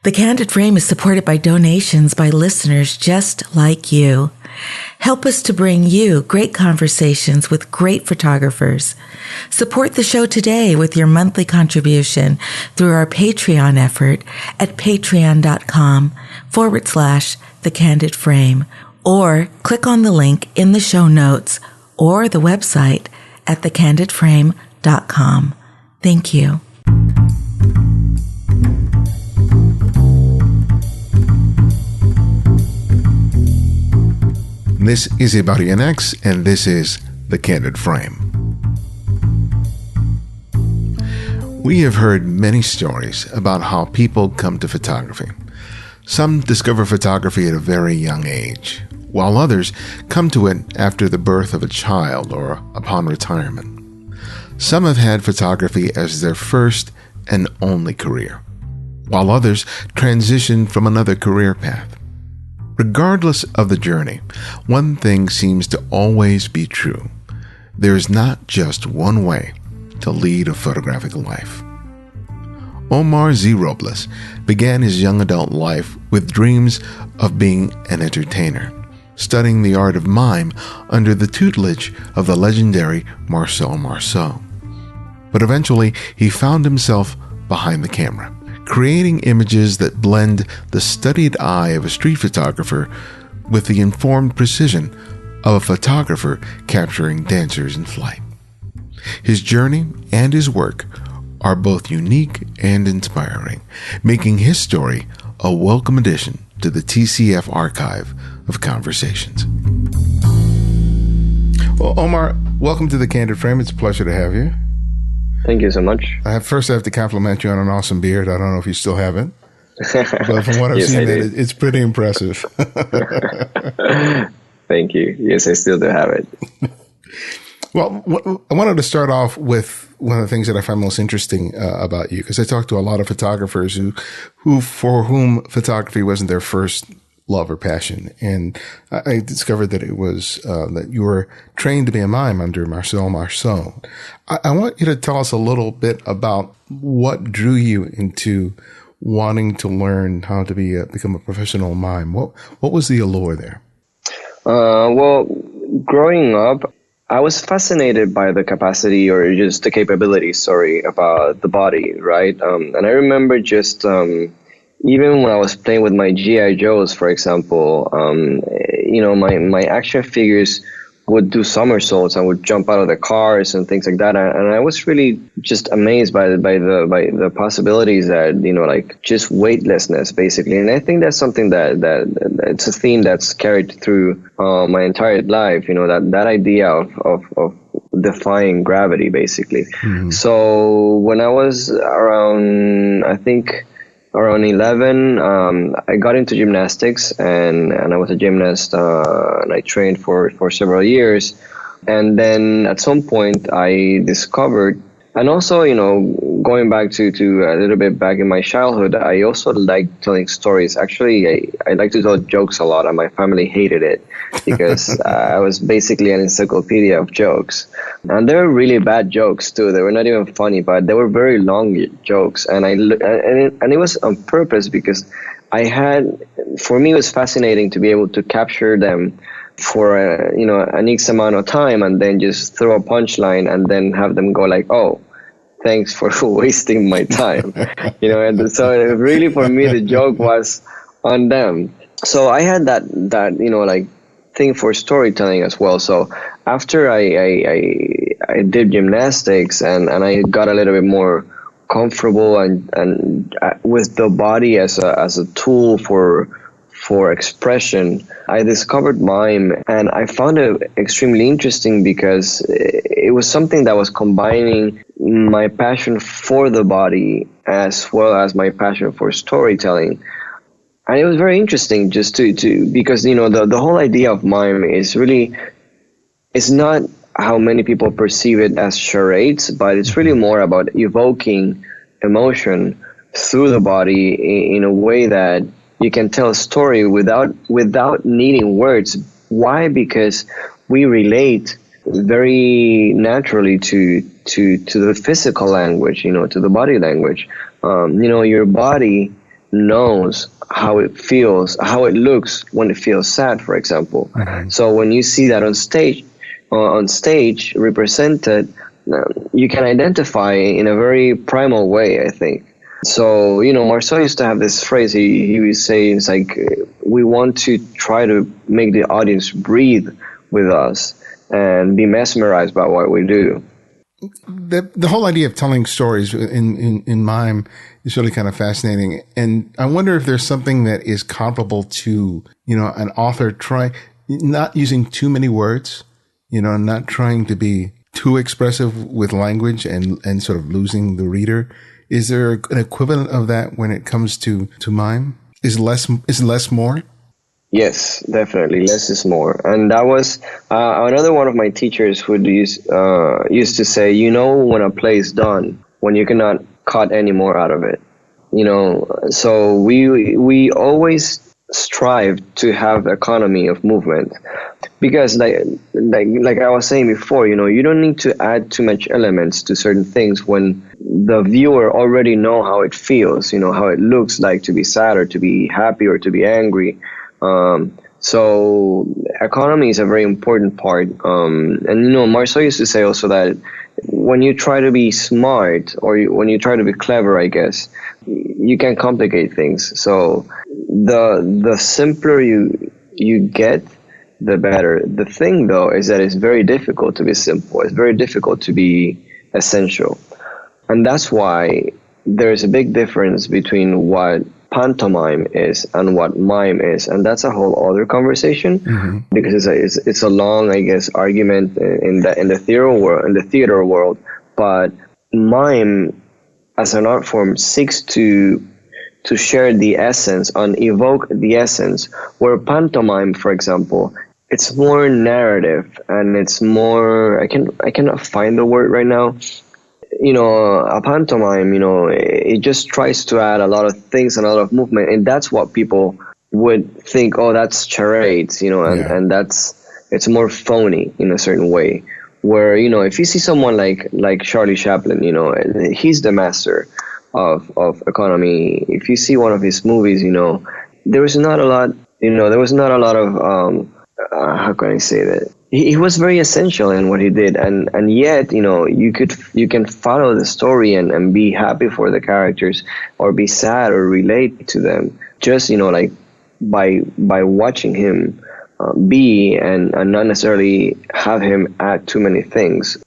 The Candid Frame is supported by donations by listeners just like you. Help us to bring you great conversations with great photographers. Support the show today with your monthly contribution through our Patreon effort at patreon.com/The Candid Frame, or click on the link in the show notes or the website at thecandidframe.com. Thank you. This is Ibarian X, and this is The Candid Frame. We have heard many stories about how people come to photography. Some discover photography at a very young age, while others come to it after the birth of a child or upon retirement. Some have had photography as their first and only career, while others transition from another career path. Regardless of the journey, one thing seems to always be true. There is not just one way to lead a photographic life. Omar Z Robles began his young adult life with dreams of being an entertainer, studying the art of mime under the tutelage of the legendary Marcel Marceau. But eventually, he found himself behind the camera, creating images that blend the studied eye of a street photographer with the informed precision of a photographer capturing dancers in flight. His journey and his work are both unique and inspiring, making his story a welcome addition to the TCF archive of conversations. Well, Omar, welcome to The Candid Frame. It's a pleasure to have you. Thank you so much. First, I have to compliment you on an awesome beard. I don't know if you still have it, but from what I've seen, it's pretty impressive. Thank you. Yes, I still do have it. Well, I wanted to start off with one of the things that I find most interesting about you, because I talk to a lot of photographers for whom photography wasn't their first love or passion. And I discovered that it was that you were trained to be a mime under Marcel Marceau. I want you to tell us a little bit about what drew you into wanting to learn how to become a professional mime. What was the allure there? Well, growing up, I was fascinated by the capacity or just the capability, about the body, right? And I remember just even when I was playing with my G.I. Joes, for example, my action figures would do somersaults and would jump out of the cars and things like that. And I was really just amazed by the possibilities that, just weightlessness, basically. And I think that's something that it's a theme that's carried through my entire life, that idea of defying gravity, basically. Mm-hmm. So when I was around 11, I got into gymnastics, and I was a gymnast, and I trained for several years. And then at some point I discovered, and also, going back to a little bit back in my childhood, I also liked telling stories. Actually, I like to tell jokes a lot, and my family hated it because I was basically an encyclopedia of jokes. And they were really bad jokes too. They were not even funny, but they were very long jokes. And it was on purpose because for me, it was fascinating to be able to capture them for an X amount of time, and then just throw a punchline and then have them go like, "Oh, thanks for wasting my time," And so really, for me, the joke was on them. So I had that thing for storytelling as well. So after I did gymnastics and I got a little bit more comfortable and with the body as a tool for expression, I discovered mime, and I found it extremely interesting because it was something that was combining my passion for the body as well as my passion for storytelling. And it was very interesting just to because the whole idea of mime is really, it's not how many people perceive it as charades, but it's really more about evoking emotion through the body in a way that you can tell a story without needing words. Why? Because we relate very naturally to the physical language, to the body language. Your body knows how it feels, how it looks when it feels sad, for example. So when you see that on stage represented, you can identify in a very primal way, I think. So, Marceau used to have this phrase. He would say, it's like, we want to try to make the audience breathe with us and be mesmerized by what we do. The whole idea of telling stories in mime is really kind of fascinating. And I wonder if there's something that is comparable to, an author not using too many words, not trying to be too expressive with language and sort of losing the reader. Is there an equivalent of that when it comes to mime? Is less more? Yes, definitely. Less is more. And that was another one of my teachers who used to say, when a play is done, when you cannot cut any more out of it. So we always strive to have economy of movement, because like I was saying before, you don't need to add too much elements to certain things when the viewer already know how it feels, how it looks like to be sad or to be happy or to be angry. So economy is a very important part. And Marceau used to say also that when you try to be smart, or when you try to be clever, I guess, you can complicate things. So the simpler you get, the better. The thing, though, is that it's very difficult to be simple. It's very difficult to be essential. And that's why there's a big difference between what pantomime is and what mime is, and that's a whole other conversation, because it's a long, I guess, argument in the theater world. But mime, as an art form, seeks to share the essence and evoke the essence, where pantomime, for example, it's more narrative and it's more, I cannot find the word right now. A pantomime, it just tries to add a lot of things and a lot of movement, and that's what people would think, oh, that's charades, and it's more phony in a certain way. Where, if you see someone like Charlie Chaplin, he's the master of economy. If you see one of his movies, there was not a lot of, how can I say that? He was very essential in what he did, and yet, you can follow the story and be happy for the characters, or be sad or relate to them, just, like by watching him be, and not necessarily have him add too many things.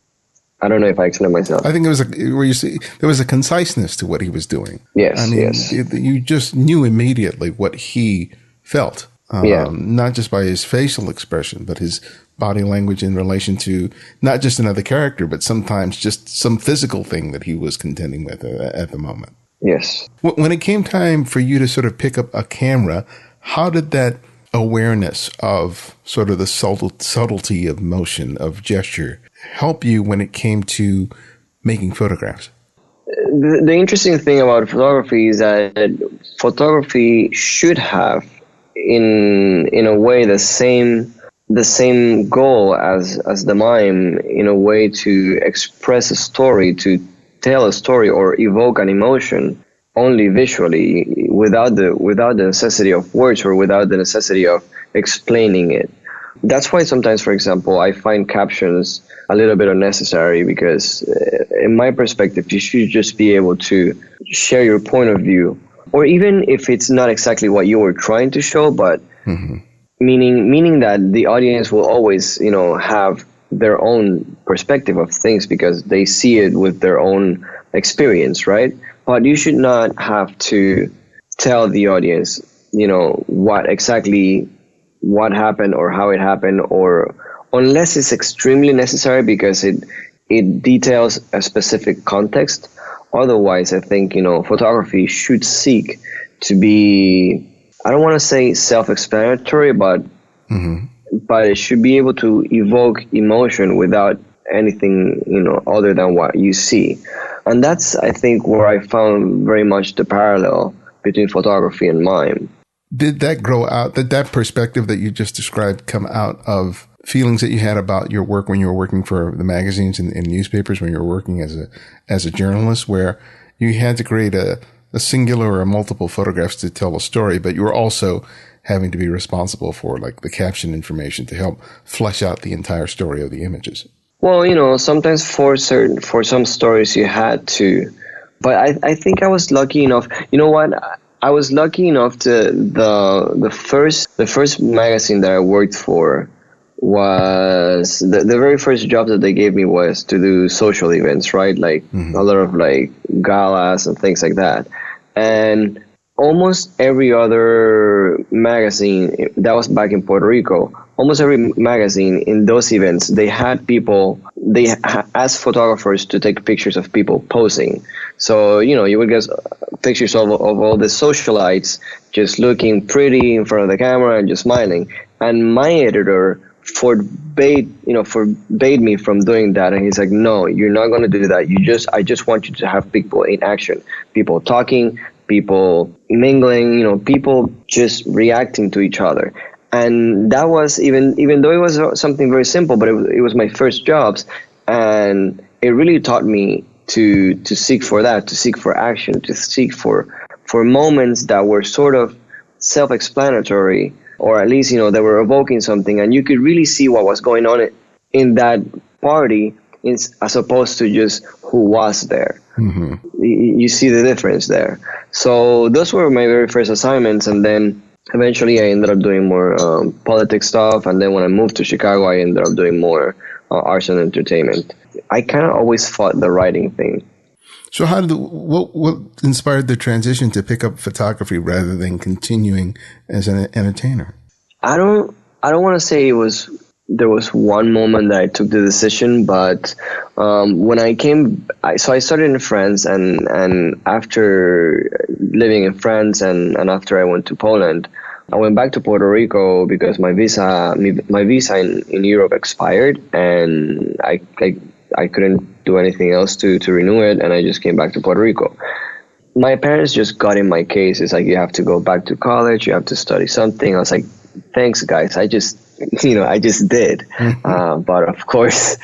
I don't know if I explained myself. I think there was a conciseness to what he was doing. Yes, yes. You just knew immediately what he felt. Not just by his facial expression, but his body language in relation to not just another character, but sometimes just some physical thing that he was contending with at the moment. Yes. When it came time for you to sort of pick up a camera, how did that awareness of sort of the subtlety of motion, of gesture, help you when it came to making photographs? The interesting thing about photography is that photography should have, in a way, the same goal as the mime, in a way, to express a story, to tell a story or evoke an emotion only visually, without the necessity of words, or without the necessity of explaining it. That's why sometimes, for example, I find captions a little bit unnecessary, because in my perspective, you should just be able to share your point of view, or even if it's not exactly what you were trying to show, but meaning that the audience will always, have their own perspective of things, because they see it with their own experience, right? But you should not have to tell the audience, what happened or how it happened, or unless it's extremely necessary, because it details a specific context. Otherwise, I think, photography should seek to be, I don't want to say self-explanatory, but it should be able to evoke emotion without anything, other than what you see. And that's, I think, where I found very much the parallel between photography and mime. Did that grow out, that perspective that you just described come out of feelings that you had about your work when you were working for the magazines and newspapers, when you were working as a journalist, where you had to create a a singular or multiple photographs to tell a story, but you were also having to be responsible for like the caption information to help flesh out the entire story of the images. Well, sometimes for some stories you had to, but I think I was lucky enough. You know what? I was lucky enough to the first magazine that I worked for was the very first job that they gave me was to do social events, right? Like a lot of like galas and things like that. And almost every other magazine that was back in Puerto Rico, almost every magazine in those events, they had people, asked photographers to take pictures of people posing. So, you would get pictures of all the socialites just looking pretty in front of the camera and just smiling. And my editor forbade me from doing that, and he's like, no, you're not going to do that. I just want you to have people in action, people talking, people mingling, people just reacting to each other. And that was even though it was something very simple, but it was my first jobs, and it really taught me to seek for that, to seek for action, to seek for moments that were sort of self-explanatory, or at least, they were evoking something, and you could really see what was going on in that party as opposed to just who was there. Mm-hmm. You see the difference there. So those were my very first assignments, and then eventually I ended up doing more politics stuff, and then when I moved to Chicago, I ended up doing more arts and entertainment. I kind of always fought the writing thing. So what inspired the transition to pick up photography rather than continuing as an entertainer? I don't want to say there was one moment that I took the decision, but when I started in France, and after living in France and after I went to Poland, I went back to Puerto Rico because my visa in Europe expired, and I couldn't do anything else to renew it, and I just came back to Puerto Rico. My parents just got in my case. It's like, you have to go back to college, you have to study something. I was like, thanks guys, I just did. But of course,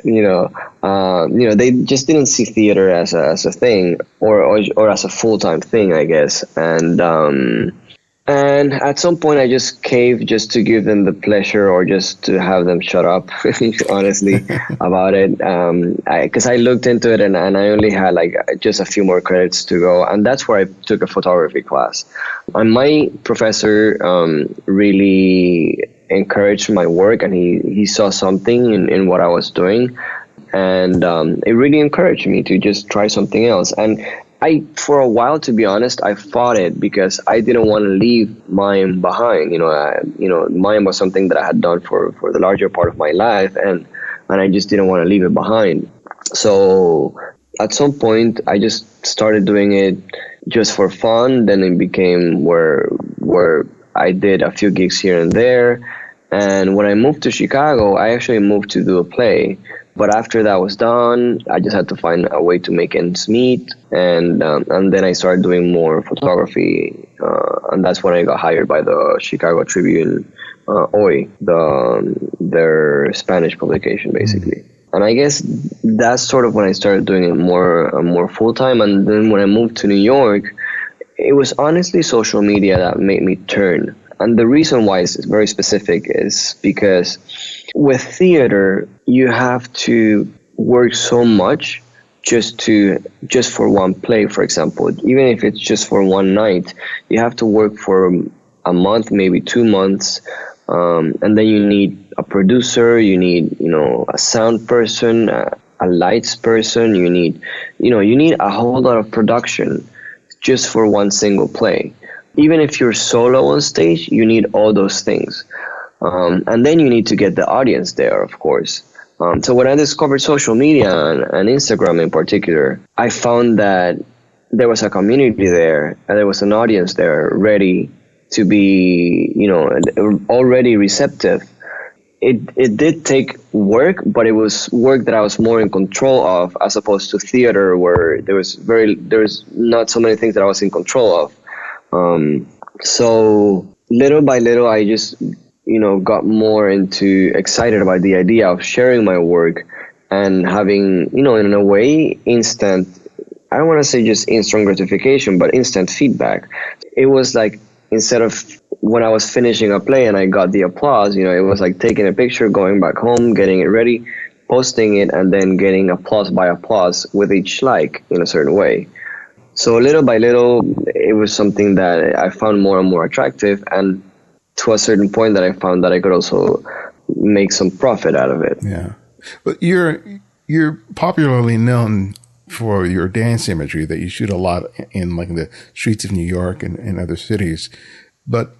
they just didn't see theater as a thing or as a full-time thing, I guess. And at some point I just caved just to give them the pleasure, or just to have them shut up, honestly, about it. Because I looked into it, and I only had like just a few more credits to go. And that's where I took a photography class. And my professor really encouraged my work, and he saw something in what I was doing. And it really encouraged me to just try something else. And for a while, to be honest, I fought it because I didn't want to leave mime behind. Mime was something that I had done for the larger part of my life, and I just didn't want to leave it behind. So at some point, I just started doing it just for fun. Then it became where I did a few gigs here and there. And when I moved to Chicago, I actually moved to do a play. But after that was done, I just had to find a way to make ends meet, and then I started doing more photography, and that's when I got hired by the Chicago Tribune, Hoy, their Spanish publication, basically. And I guess that's sort of when I started doing it more full time. And then when I moved to New York, it was honestly social media that made me turn. And the reason why is very specific, is because with theater, you have to work so much just for one play, for example. Even if it's just for one night, you have to work for a month, maybe 2 months. And then you need a producer, you need, a sound person, a lights person, you need a whole lot of production just for one single play. Even if you're solo on stage, you need all those things. And then you need to get the audience there, of course. So when I discovered social media and Instagram in particular, I found that there was a community there, and there was an audience there ready to be, already receptive. It did take work, but it was work that I was more in control of, as opposed to theater, where there was not so many things that I was in control of. So little by little, I just, got more excited about the idea of sharing my work and having, in a way, instant I don't want to say just instant gratification, but instant feedback. It was like, instead of when I was finishing a play and I got the applause, it was like taking a picture, going back home, getting it ready, posting it, and then getting applause by applause with each like in a certain way. So little by little, it was something that I found more and more attractive, and to a certain point that I found that I could also make some profit out of it. Yeah. But you're popularly known for your dance imagery that you shoot a lot in like the streets of New York and other cities. But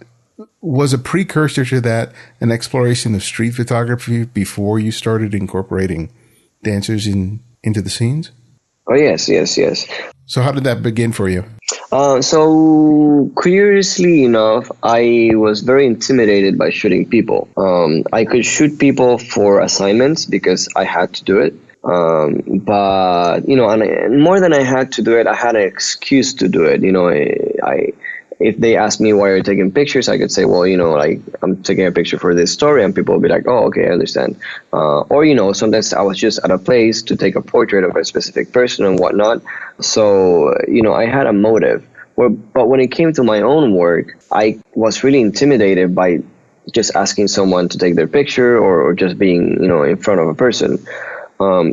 was a precursor to that an exploration of street photography before you started incorporating dancers into the scenes? Oh, yes. So how did that begin for you? So curiously enough, I was very intimidated by shooting people. I could shoot people for assignments because I had to do it. But, and more than I had to do it, I had an excuse to do it. If they asked me why you're taking pictures, I could say, well, I'm taking a picture for this story, and people would be like, oh, okay, I understand. Or, sometimes I was just at a place to take a portrait of a specific person and whatnot. So, I had a motive. But when it came to my own work, I was really intimidated by just asking someone to take their picture or just being, in front of a person.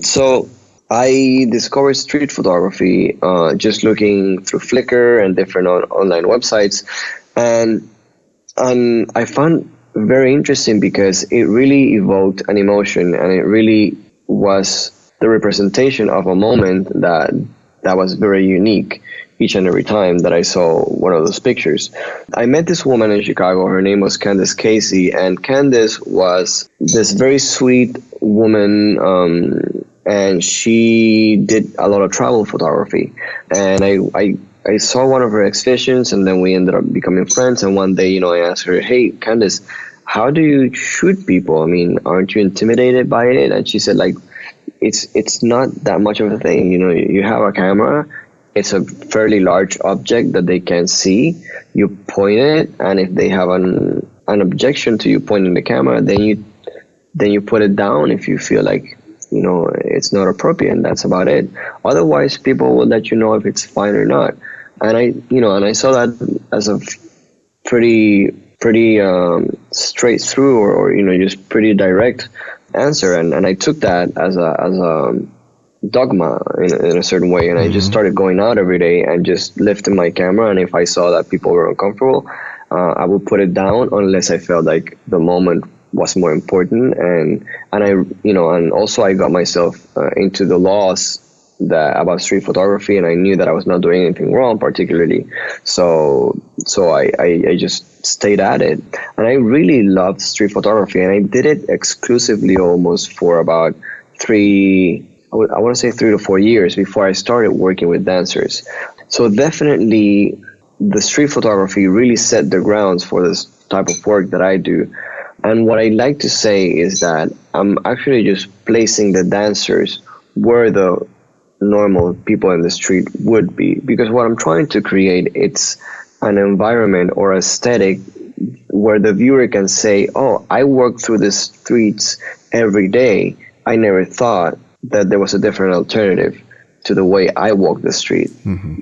So I discovered street photography just looking through Flickr and different online websites, and I found very interesting because it really evoked an emotion, and it really was the representation of a moment that was very unique each and every time that I saw one of those pictures. I met this woman in Chicago. Her name was Candace Casey, and Candace was this very sweet woman, and she did a lot of travel photography. And I saw one of her exhibitions, and then we ended up becoming friends. And one day, I asked her, hey, Candace, how do you shoot people? I mean, aren't you intimidated by it? And she said, like, it's not that much of a thing. You have a camera. It's a fairly large object that they can see. You point it, and if they have an objection to you pointing the camera, then you put it down if you feel like it's not appropriate, and that's about it. Otherwise, people will let you know if it's fine or not. And I saw that as a pretty straight through or just pretty direct answer, and I took that as a dogma in a certain way, and I just started going out every day and just lifting my camera, and if I saw that people were uncomfortable, I would put it down unless I felt like the moment was more important, and I and also I got myself into the laws about street photography, and I knew that I was not doing anything wrong particularly, so I just stayed at it, and I really loved street photography, and I did it exclusively almost for about I want to say 3 to 4 years before I started working with dancers. So definitely the street photography really set the grounds for this type of work that I do. And what I like to say is that I'm actually just placing the dancers where the normal people in the street would be. Because what I'm trying to create, it's an environment or aesthetic where the viewer can say, oh, I walk through the streets every day. I never thought that there was a different alternative to the way I walk the street. Mm-hmm.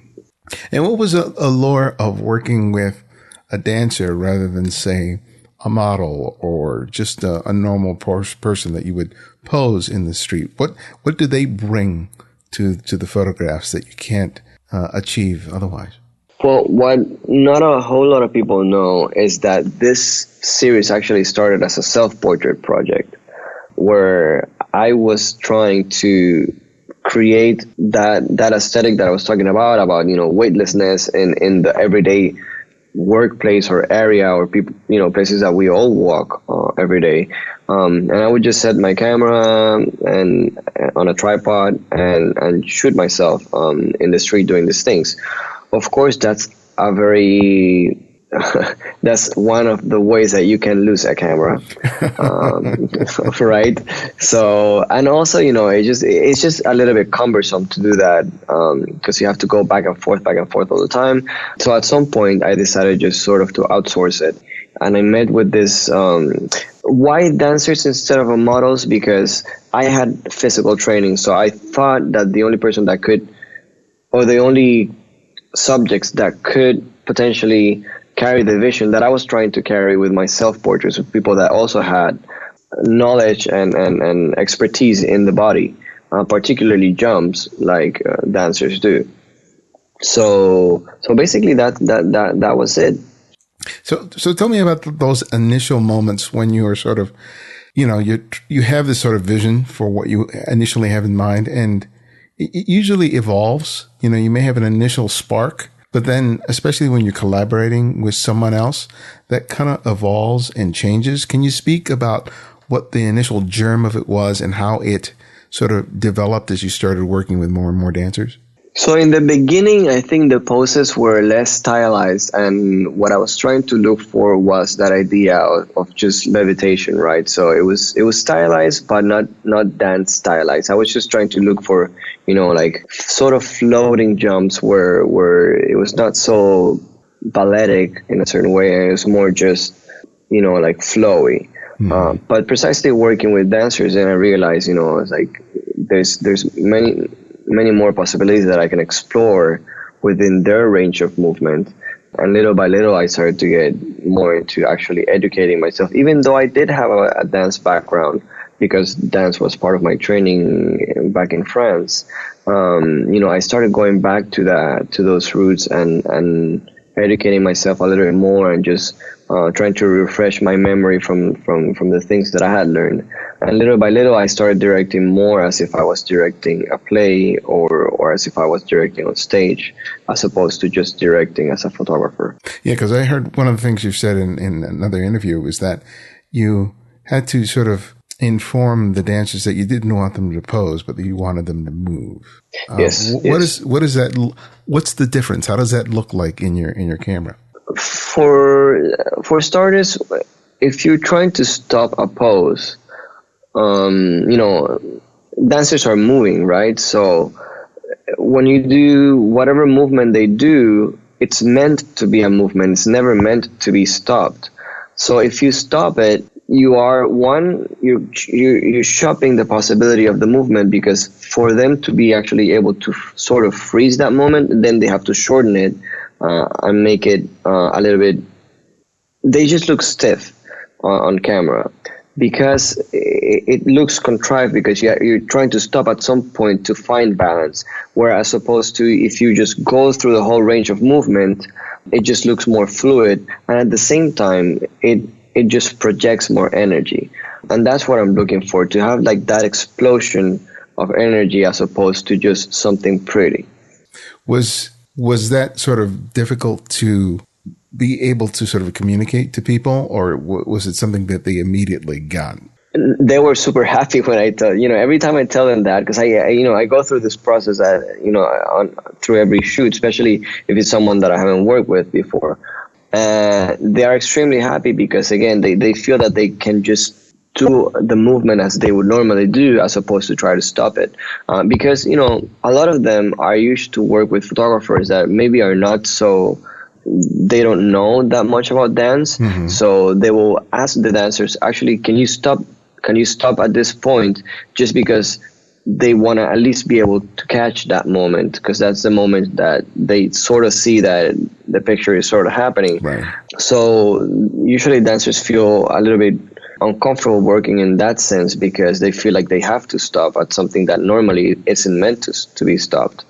And what was a allure of working with a dancer rather than, say, a model or just a normal person that you would pose in the street? What do they bring to the photographs that you can't achieve otherwise? Well, what not a whole lot of people know is that this series actually started as a self-portrait project, where I was trying to create that aesthetic that I was talking about weightlessness in the everyday workplace or area or people, places that we all walk every day. And I would just set my camera and on a tripod and shoot myself in the street doing these things. Of course, that's a very that's one of the ways that you can lose a camera, right? So, and also, it's just a little bit cumbersome to do that because you have to go back and forth all the time. So at some point, I decided just sort of to outsource it. And I met with this why dancers instead of models, because I had physical training. So I thought that the only person that could or the only subjects that could potentially carry the vision that I was trying to carry with my self-portraits, with people that also had knowledge and expertise in the body, particularly jumps like dancers do. So basically that was it. So tell me about those initial moments when you were sort of, you have this sort of vision for what you initially have in mind, and it usually evolves. You may have an initial spark, but then especially when you're collaborating with someone else, that kind of evolves and changes. Can you speak about what the initial germ of it was and how it sort of developed as you started working with more and more dancers? So in the beginning, I think the poses were less stylized, and what I was trying to look for was that idea of just levitation, right? So it was stylized, but not dance stylized. I was just trying to look for, like sort of floating jumps where it was not so balletic in a certain way. It was more just, like flowy. Mm-hmm. But precisely working with dancers, and I realized, it's like there's many more possibilities that I can explore within their range of movement. And little by little, I started to get more into actually educating myself, even though I did have a dance background, because dance was part of my training back in France. I started going back to those roots and educating myself a little bit more, and just trying to refresh my memory from the things that I had learned. And little by little, I started directing more as if I was directing a play or as if I was directing on stage, as opposed to just directing as a photographer. Yeah, because I heard one of the things you've said in another interview was that you had to sort of inform the dancers that you didn't want them to pose, but that you wanted them to move. Yes. What is that? What's the difference? How does that look like in your camera? For starters, if you're trying to stop a pose, dancers are moving, right? So when you do whatever movement they do, it's meant to be a movement. It's never meant to be stopped. So if you stop it, you're shopping the possibility of the movement, because for them to be actually able to sort of freeze that moment, then they have to shorten it and make it a little bit. They just look stiff on camera, because it looks contrived, because you're trying to stop at some point to find balance. Whereas opposed to if you just go through the whole range of movement, it just looks more fluid, and at the same time it just projects more energy. And that's what I'm looking for, to have like that explosion of energy as opposed to just something pretty. Was that sort of difficult to be able to sort of communicate to people, or was it something that they immediately got? They were super happy when I tell, every time I tell them that, because I go through this process through every shoot, especially if it's someone that I haven't worked with before. They are extremely happy, because again, they feel that they can just do the movement as they would normally do, as opposed to try to stop it. Because, a lot of them are used to work with photographers that maybe are not so, they don't know that much about dance. Mm-hmm. So they will ask the dancers, actually, can you stop at this point, just because they want to at least be able to catch that moment, because that's the moment that they sort of see that the picture is sort of happening. Right. So usually dancers feel a little bit uncomfortable working in that sense, because they feel like they have to stop at something that normally isn't meant to be stopped.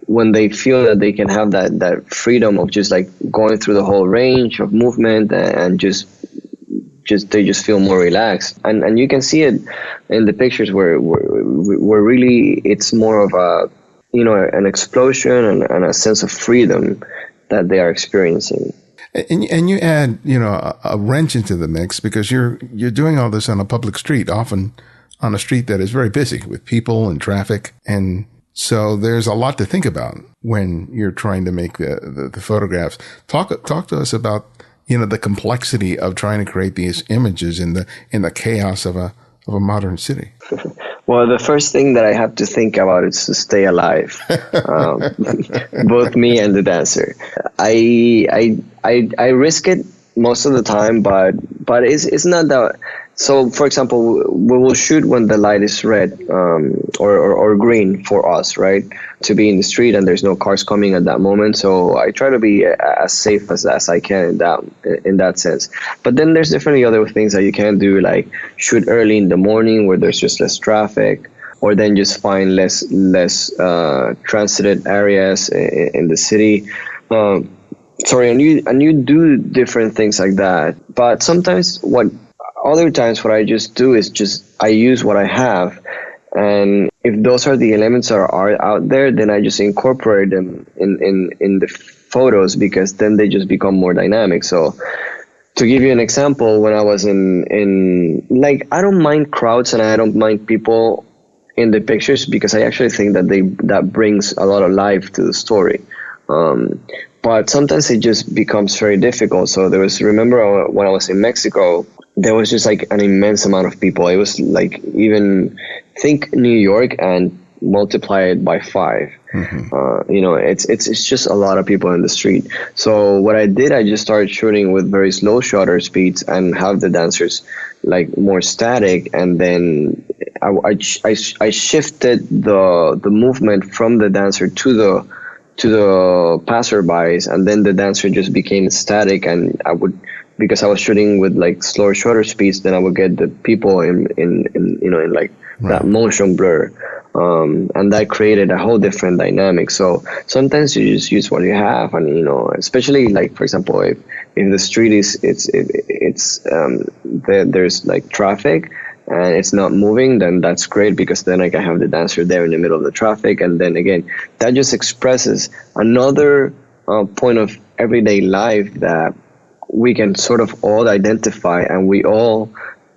When they feel that they can have that freedom of just like going through the whole range of movement and they just feel more relaxed, and you can see it in the pictures where really it's more of a an explosion and a sense of freedom that they are experiencing. And you add a wrench into the mix, because you're doing all this on a public street, often on a street that is very busy with people and traffic, and so there's a lot to think about when you're trying to make the photographs. Talk to us about the complexity of trying to create these images in the chaos of a modern city. Well, the first thing that I have to think about is to stay alive, both me and the dancer. I risk it most of the time, but it's not that So, for example, we will shoot when the light is red or green for us, right? To be in the street and there's no cars coming at that moment. So I try to be as safe as I can in that sense. But then there's definitely other things that you can do, like shoot early in the morning where there's just less traffic, or then just find less transited areas in the city. And you do different things like that. But sometimes other times what I just do is I use what I have, and if those are the elements that are out there, then I just incorporate them in the photos, because then they just become more dynamic. So to give you an example, when I was in like, I don't mind crowds and I don't mind people in the pictures, because I actually think that brings a lot of life to the story. But sometimes it just becomes very difficult. So remember when I was in Mexico, there was just like an immense amount of people. It was like, even think New York and multiply it by 5. Mm-hmm. It's just a lot of people in the street. So what I did, I just started shooting with very slow shutter speeds and have the dancers like more static, and then I shifted the movement from the dancer to the passerbys, and then the dancer just became static, and because I was shooting with like slower shutter speeds, then I would get the people in like that motion blur, and that created a whole different dynamic. So sometimes you just use what you have, and especially like, for example, if the street there's like traffic and it's not moving, then that's great, because then I can have the dancer there in the middle of the traffic, and then again that just expresses another point of everyday life that we can sort of all identify, and we all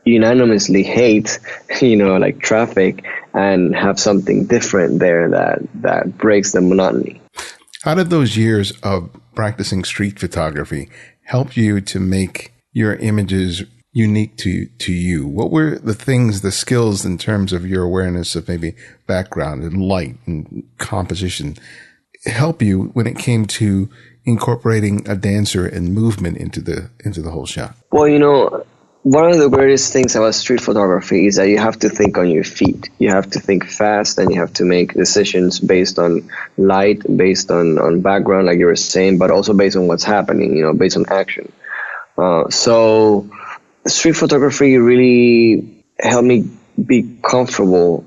unanimously hate, like traffic, and have something different there that breaks the monotony. How did those years of practicing street photography help you to make your images unique to you? What were the skills in terms of your awareness of maybe background and light and composition help you when it came to incorporating a dancer and movement into the whole shot? Well, one of the greatest things about street photography is that you have to think on your feet. You have to think fast, and you have to make decisions based on light, based on background, like you were saying, but also based on what's happening, based on action. So street photography really helped me be comfortable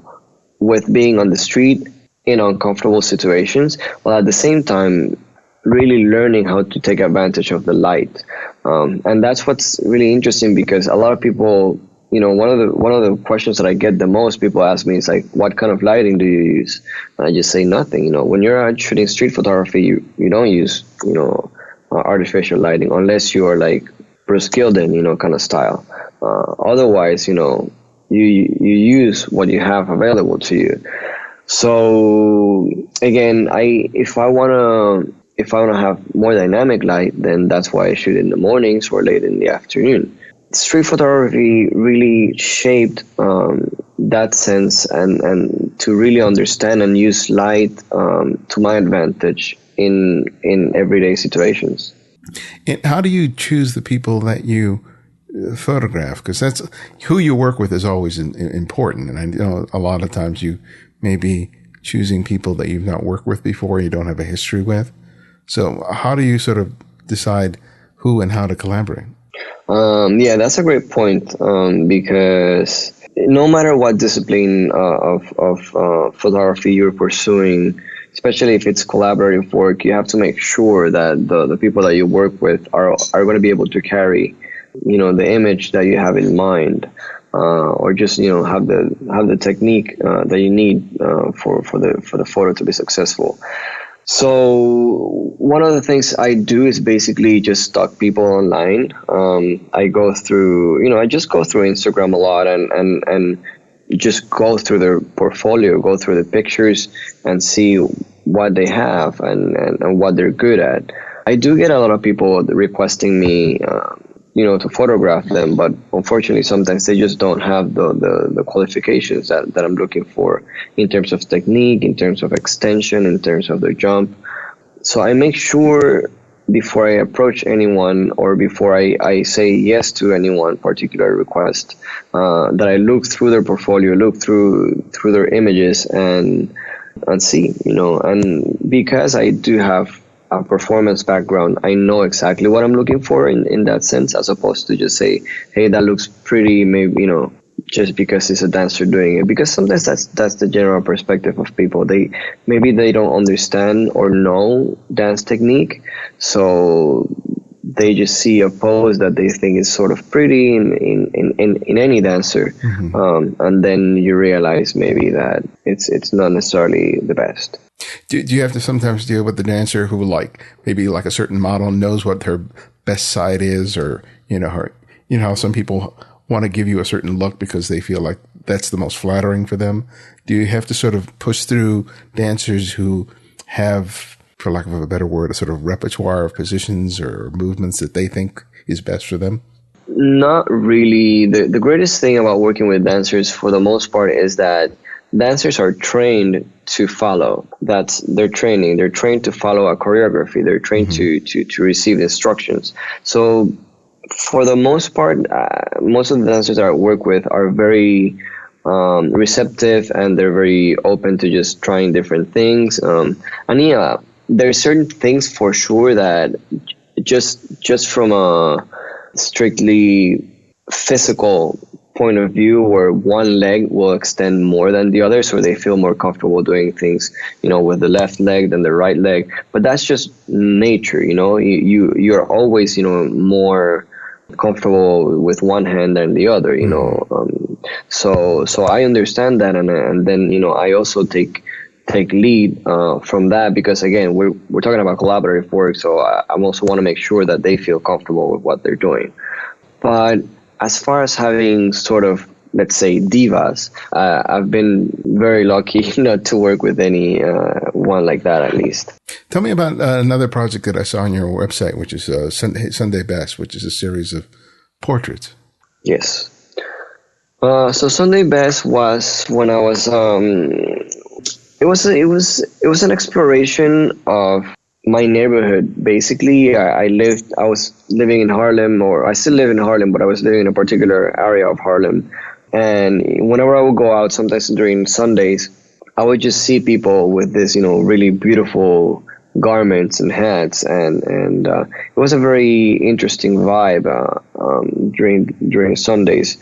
with being on the street in uncomfortable situations, while at the same time really learning how to take advantage of the light. And that's what's really interesting, because a lot of people, one of the questions that I get the most, people ask me, is like, what kind of lighting do you use? And I just say nothing. When you're out shooting street photography, you don't use, artificial lighting, unless you are like Bruce Gilden, kind of style. Otherwise, you use what you have available to you. So again, if I want to have more dynamic light, then that's why I shoot in the mornings or late in the afternoon. Street photography really shaped that sense, and to really understand and use light to my advantage in everyday situations. And how do you choose the people that you photograph? Because that's who you work with is always important. And I know a lot of times you may be choosing people that you've not worked with before, you don't have a history with. So how do you sort of decide who and how to collaborate? Yeah, that's a great point, because no matter what discipline of photography you're pursuing, especially if it's collaborative work, you have to make sure that the people that you work with are going to be able to carry, the image that you have in mind, or just have the technique that you need for the photo to be successful. So one of the things I do is basically just stalk people online. I go through, I just go through Instagram a lot and just go through their portfolio, go through the pictures and see what they have and what they're good at. I do get a lot of people requesting me, to photograph them, but unfortunately sometimes they just don't have the qualifications that I'm looking for in terms of technique, in terms of extension, in terms of their jump. So I make sure before I approach anyone or before I say yes to any one particular request, that I look through their portfolio, look through their images, and see, and because I do have a performance background, I know exactly what I'm looking for in that sense, as opposed to just say, hey, that looks pretty, maybe, just because it's a dancer doing it. Because sometimes that's the general perspective of people. They don't understand or know dance technique, so they just see a pose that they think is sort of pretty in any dancer, and then you realize maybe that it's not necessarily the best. Do you have to sometimes deal with the dancer who, like, maybe like a certain model knows what her best side is, or how some people want to give you a certain look because they feel like that's the most flattering for them? Do you have to sort of push through dancers who have, for lack of a better word, a sort of repertoire of positions or movements that they think is best for them? Not really. The greatest thing about working with dancers, for the most part, is that dancers are trained to follow. That's their training. They're trained to follow a choreography. They're trained to receive instructions. So for the most part, most of the dancers that I work with are very receptive, and they're very open to just trying different things. And yeah, there are certain things for sure that just from a strictly physical point of view, where one leg will extend more than the other, so they feel more comfortable doing things, with the left leg than the right leg. But that's just nature, you're always, more comfortable with one hand than the other, so I understand that, and then I also take lead from that, because again, we're talking about collaborative work, so I also want to make sure that they feel comfortable with what they're doing. But as far as having sort of, let's say, divas, I've been very lucky not to work with any one like that, at least. Tell me about another project that I saw on your website, which is Sunday Best, which is a series of portraits. Yes. So Sunday Best was when I was. It was an exploration of my neighborhood. Basically, I was living in Harlem, or I still live in Harlem, but I was living in a particular area of Harlem. And whenever I would go out, sometimes during Sundays, I would just see people with this, really beautiful garments and hats, and it was a very interesting vibe during Sundays.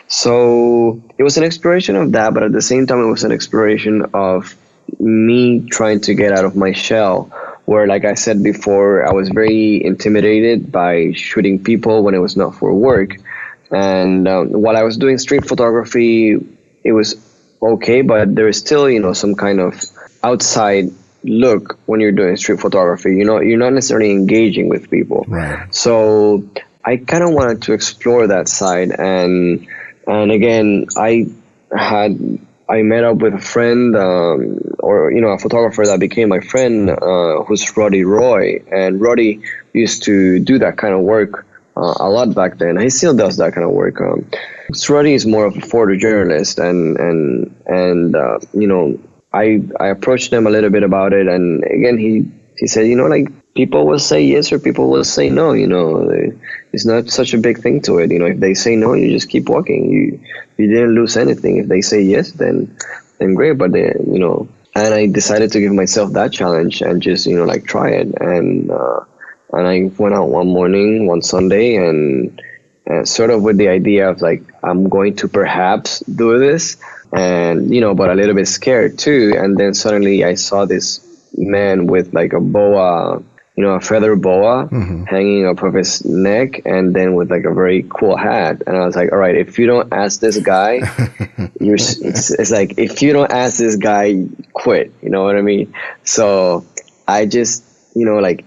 So it was an exploration of that, but at the same time, it was an exploration of me trying to get out of my shell, where, like I said before, I was very intimidated by shooting people when it was not for work. And while I was doing street photography, it was okay, but there is still, some kind of outside look when you're doing street photography. You're not necessarily engaging with people. Right. So I kind of wanted to explore that side, and again, I met up with a friend, or a photographer that became my friend, who's Ruddy Roye, and Ruddy used to do that kind of work a lot back then. He still does that kind of work. Ruddy is more of a photojournalist, and I approached him a little bit about it, and again, he said, people will say yes or people will say no. It's not such a big thing to it. If they say no, you just keep walking. You didn't lose anything. If they say yes, then great. But and I decided to give myself that challenge and just try it. And I went out one Sunday, and sort of with the idea of I'm going to perhaps do this, and but a little bit scared too. And then suddenly I saw this man with a boa, a feather boa hanging up of his neck, and then with a very cool hat. And I was like, all right, if you don't ask this guy, it's like, if you don't ask this guy, quit. You know what I mean? So I just,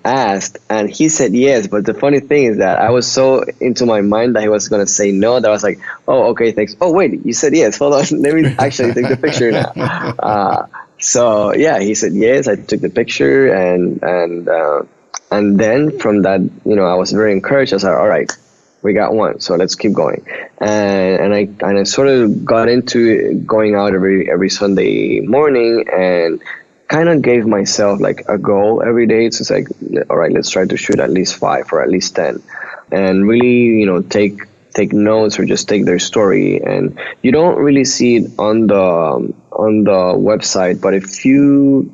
asked, and he said yes. But the funny thing is that I was so into my mind that he was going to say no, that I was like, oh, okay, thanks. Oh, wait, you said yes. Hold on. Let me actually take the picture now. So yeah, he said yes. I took the picture, and then from that, I was very encouraged. I was like, all right, we got one, so let's keep going. And I sort of got into going out every Sunday morning, and kind of gave myself like a goal every day. It's just like, all right, let's try to shoot at least 5 or at least 10, and really, take notes or just take their story. And you don't really see it on the website, but if you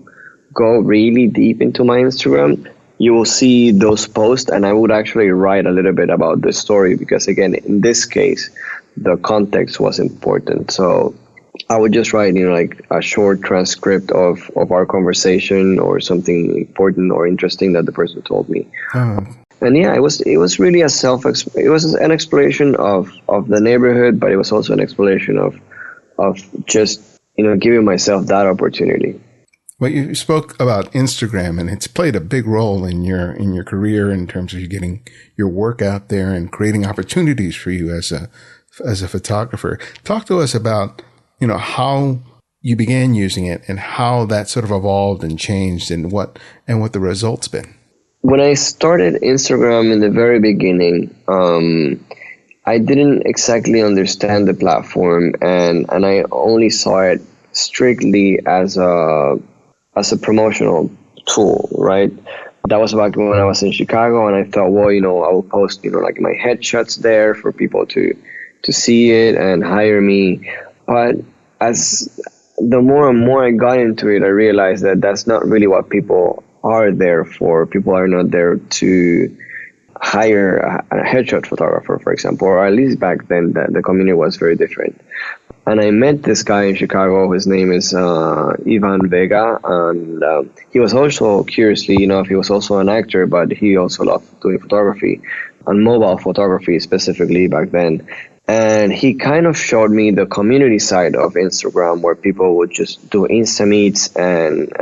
go really deep into my Instagram, you will see those posts, and I would actually write a little bit about the story, because again, in this case, the context was important. So I would just write, like a short transcript of our conversation, or something important or interesting that the person told me. And yeah, it was really it was an exploration of the neighborhood, but it was also an exploration of just, giving myself that opportunity. Well, you spoke about Instagram, and it's played a big role in your career in terms of you getting your work out there and creating opportunities for you as a photographer. Talk to us about, how you began using it and how that sort of evolved and changed, and what the results been. When I started Instagram in the very beginning, I didn't exactly understand the platform, and I only saw it strictly as a promotional tool, right? That was back when I was in Chicago, and I thought, well, I will post, like my headshots there for people to see it and hire me. But as the more and more I got into it, I realized that that's not really what people are there for. People are not there to hire a headshot photographer, for example, or at least back then the community was very different. And I met this guy in Chicago. His name is Ivan Vega, and he was also, curiously enough, he was also an actor, but he also loved doing photography, and mobile photography specifically back then. And he kind of showed me the community side of Instagram, where people would just do Insta meets and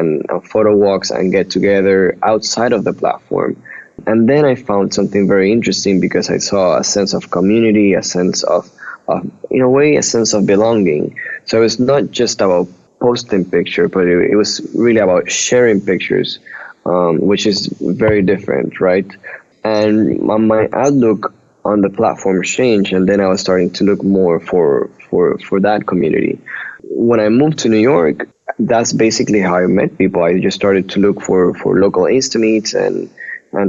photo walks and get together outside of the platform. And then I found something very interesting, because I saw a sense of community, a sense of, in a way, a sense of belonging. So it's not just about posting pictures, but it was really about sharing pictures, which is very different, right? And my outlook on the platform changed, and then I was starting to look more for that community. When I moved to New York, that's basically how I met people. I just started to look for local Insta meets and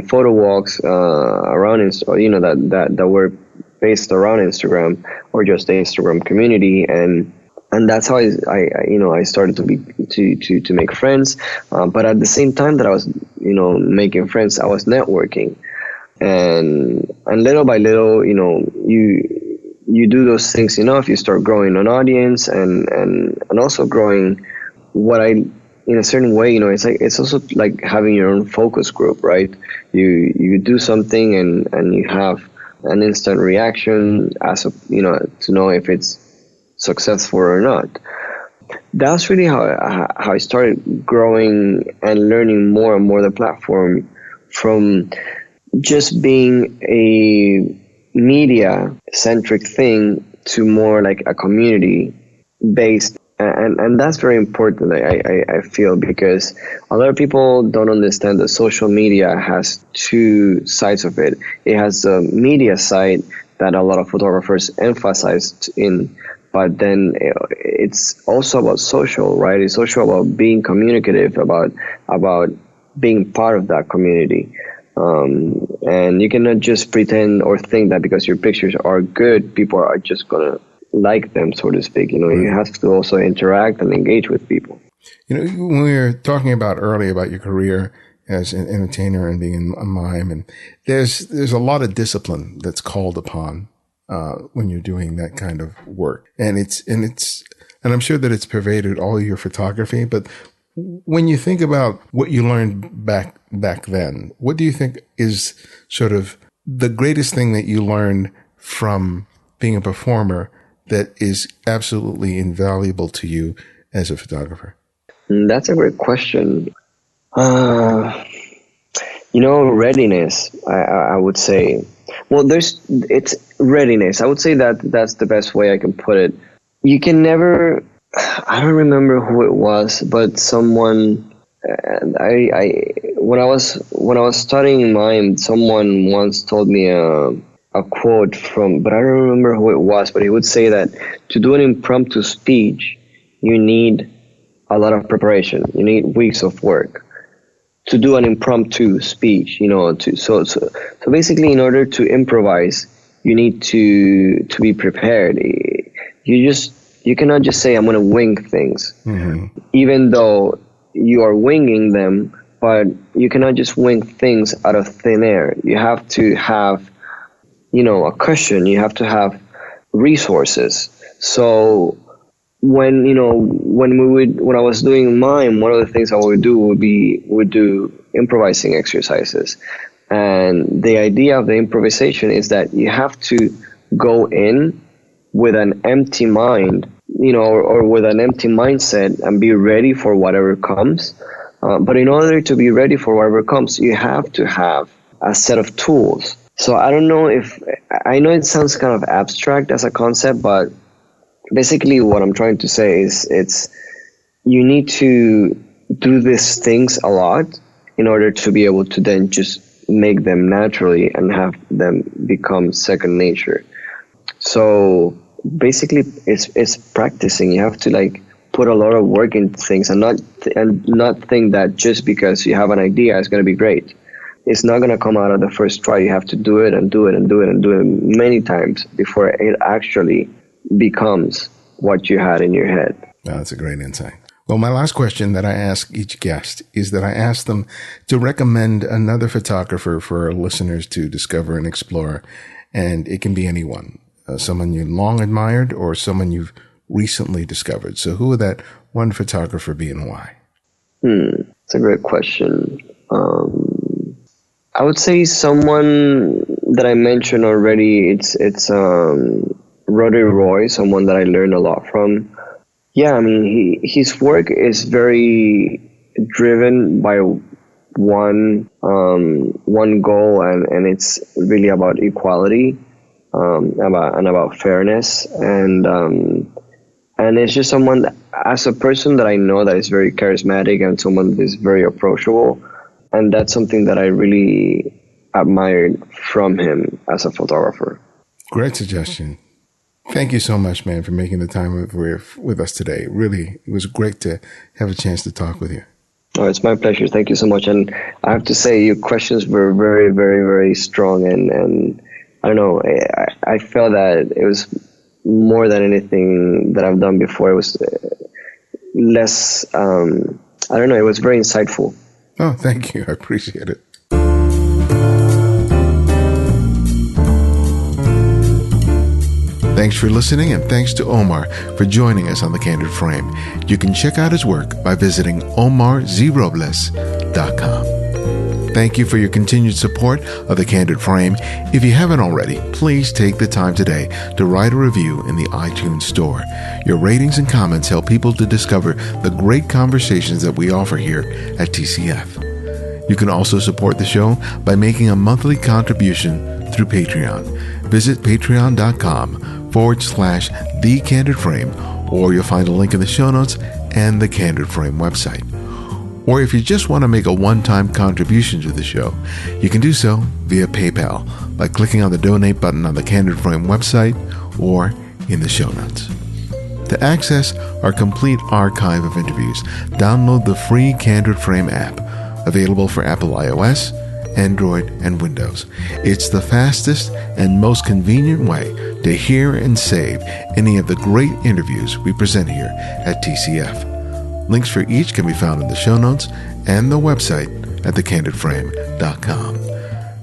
photo walks around, that were based around Instagram, or just the Instagram community, and that's how I started to make friends. But at the same time that I was making friends, I was networking. And little by little, you do those things enough, you start growing an audience, and also growing what in a certain way, it's also like having your own focus group, right? You do something and you have an instant reaction to know if it's successful or not. That's really how I started growing and learning more and more the platform, from just being a media-centric thing to more like a community-based. And that's very important, I feel, because a lot of people don't understand that social media has two sides of it. It has the media side that a lot of photographers emphasized in, but then it's also about social, right? It's also about being communicative, about being part of that community. And you cannot just pretend or think that because your pictures are good, people are just going to like them, so to speak. You have to also interact and engage with people. When we were talking about earlier about your career as an entertainer and being a mime, and there's a lot of discipline that's called upon when you're doing that kind of work, and I'm sure that it's pervaded all your photography. But when you think about what you learned back then, what do you think is sort of the greatest thing that you learned from being a performer that is absolutely invaluable to you as a photographer? That's a great question. Readiness, I would say. Well, it's readiness. I would say that's the best way I can put it. You can never, I don't remember who it was, but someone, when I was studying mime, someone once told me a quote from, but I don't remember who it was, but he would say that to do an impromptu speech, you need a lot of preparation. You need weeks of work to do an impromptu speech. So basically, in order to improvise, you need to be prepared. You cannot just say, I'm going to wing things, even though you are winging them, but you cannot just wing things out of thin air. You have to have, a cushion. You have to have resources. So when I was doing mime, one of the things I would do would do improvising exercises. And the idea of the improvisation is that you have to go in with an empty mind, or with an empty mindset, and be ready for whatever comes. But in order to be ready for whatever comes, you have to have a set of tools. So I don't know I know it sounds kind of abstract as a concept, but basically what I'm trying to say is you need to do these things a lot in order to be able to then just make them naturally and have them become second nature. So basically it's practicing. You have to put a lot of work into things and not think that just because you have an idea it's going to be great. It's not going to come out of the first try. You have to do it and do it and do it and do it many times before it actually becomes what you had in your head. That's a great insight. Well, my last question that I ask each guest is that I ask them to recommend another photographer for our listeners to discover and explore. And it can be anyone, someone you long admired or someone you've recently discovered. So who would that one photographer be and why? It's a great question. I would say someone that I mentioned already. It's Ruddy Roye, someone that I learned a lot from. Yeah, I mean, his work is very driven by one goal, and it's really about equality, about fairness, and it's just someone that, as a person that I know that is very charismatic and someone that is very approachable, and that's something that I really admired from him as a photographer. Great suggestion. Thank you so much, man, for making the time with us today. Really, it was great to have a chance to talk with you. Oh, it's my pleasure. Thank you so much. And I have to say, your questions were very, very, very strong. And I don't know, I felt that it was more than anything that I've done before. It was less, I don't know, it was very insightful. Oh, thank you. I appreciate it. Thanks for listening, and thanks to Omar for joining us on The Candid Frame. You can check out his work by visiting OmarZRobles.com. Thank you for your continued support of The Candid Frame. If you haven't already, please take the time today to write a review in the iTunes Store. Your ratings and comments help people to discover the great conversations that we offer here at TCF. You can also support the show by making a monthly contribution through Patreon. Visit patreon.com/The Candid Frame, or you'll find a link in the show notes and the Candid Frame website. Or if you just want to make a one-time contribution to the show, you can do so via PayPal by clicking on the donate button on the Candid Frame website or in the show notes. To access our complete archive of interviews, download the free Candid Frame app, available for Apple iOS, Android, and Windows. It's the fastest and most convenient way to hear and save any of the great interviews we present here at TCF. Links for each can be found in the show notes and the website at thecandidframe.com.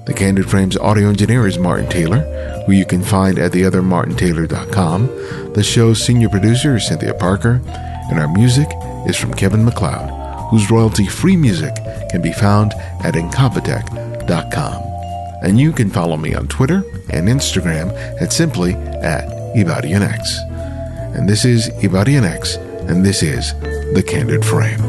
The Candid Frame's audio engineer is Martin Taylor, who you can find at theothermartintaylor.com. The show's senior producer is Cynthia Parker, and our music is from Kevin MacLeod, whose royalty-free music can be found at incompetech.com. And you can follow me on Twitter and Instagram at simply @IbadianX. And this is IbadianX, and this is The Candid Frame.